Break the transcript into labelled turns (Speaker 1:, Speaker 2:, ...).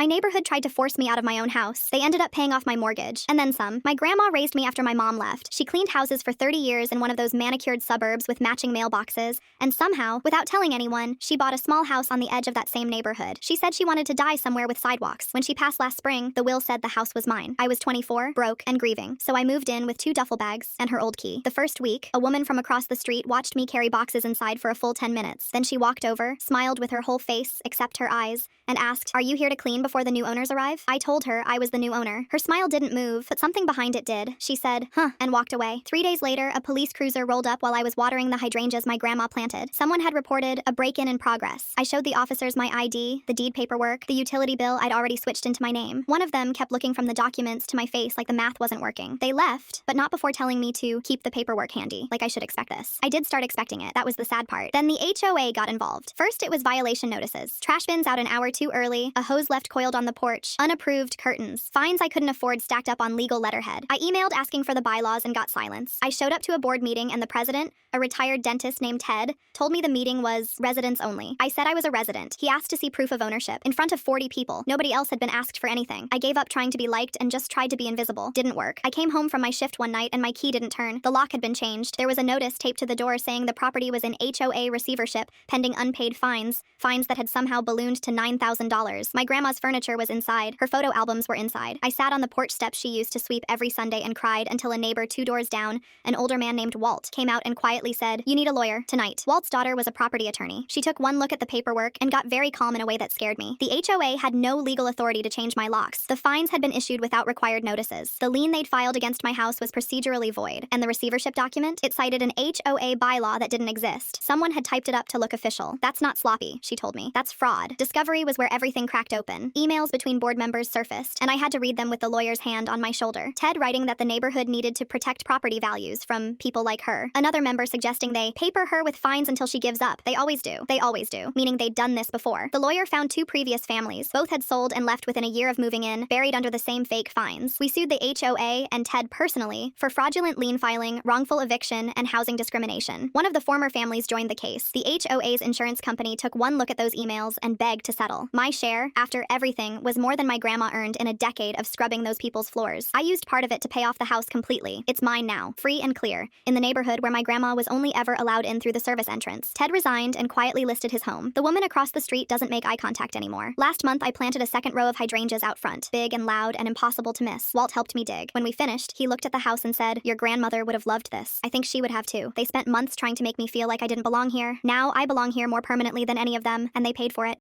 Speaker 1: My neighborhood tried to force me out of my own house. They ended up paying off my mortgage, and then some. My grandma raised me after my mom left. She cleaned houses for 30 years in one of those manicured suburbs with matching mailboxes, and somehow, without telling anyone, she bought a small house on the edge of that same neighborhood. She said she wanted to die somewhere with sidewalks. When she passed last spring, the will said the house was mine. I was 24, broke, and grieving, so I moved in with 2 duffel bags and her old key. The first week, a woman from across the street watched me carry boxes inside for a full 10 minutes. Then she walked over, smiled with her whole face except her eyes, and asked, "Are you here to clean before the new owners arrive?" I told her I was the new owner. Her smile didn't move, but something behind it did. She said, "Huh," and walked away. 3 days later, a police cruiser rolled up while I was watering the hydrangeas my grandma planted. Someone had reported a break-in in progress. I showed the officers my ID, the deed paperwork, the utility bill I'd already switched into my name. One of them kept looking from the documents to my face like the math wasn't working. They left, but not before telling me to keep the paperwork handy, like I should expect this. I did start expecting it. That was the sad part. Then the HOA got involved. First, it was violation notices. Trash bins out an hour too early, a hose left coiled on the porch, unapproved curtains, fines I couldn't afford stacked up on legal letterhead. I emailed asking for the bylaws and got silence. I showed up to a board meeting and the president, a retired dentist named Ted, told me the meeting was residents only. I said I was a resident. He asked to see proof of ownership in front of 40 people. Nobody else had been asked for anything. I gave up trying to be liked and just tried to be invisible. Didn't work. I came home from my shift one night and my key didn't turn. The lock had been changed. There was a notice taped to the door saying the property was in HOA receivership pending unpaid fines that had somehow ballooned to $9,000. My grandma's furniture was inside. Her photo albums were inside. I sat on the porch steps she used to sweep every Sunday and cried until a neighbor 2 doors down, an older man named Walt, came out and quietly said, "You need a lawyer, tonight." Walt's daughter was a property attorney. She took one look at the paperwork and got very calm in a way that scared me. The HOA had no legal authority to change my locks. The fines had been issued without required notices. The lien they'd filed against my house was procedurally void. And the receivership document? It cited an HOA bylaw that didn't exist. Someone had typed it up to look official. That's not sloppy, she told me. That's fraud. Discovery was where everything cracked open. Emails between board members surfaced, and I had to read them with the lawyer's hand on my shoulder. Ted writing that the neighborhood needed to protect property values from people like her. Another member suggesting they paper her with fines until she gives up. They always do. They always do. Meaning they'd done this before. The lawyer found 2 previous families. Both had sold and left within a year of moving in, buried under the same fake fines. We sued the HOA and Ted personally for fraudulent lien filing, wrongful eviction, and housing discrimination. One of the former families joined the case. The HOA's insurance company took one look at those emails and begged to settle. My share, after everything, was more than my grandma earned in a decade of scrubbing those people's floors. I used part of it to pay off the house completely. It's mine now, free and clear, in the neighborhood where my grandma was only ever allowed in through the service entrance. Ted resigned and quietly listed his home. The woman across the street doesn't make eye contact anymore. Last month, I planted a second row of hydrangeas out front, big and loud and impossible to miss. Walt helped me dig. When we finished, he looked at the house and said, "Your grandmother would have loved this. I think she would have too. They spent months trying to make me feel like I didn't belong here. Now I belong here more permanently than any of them, and they paid for it."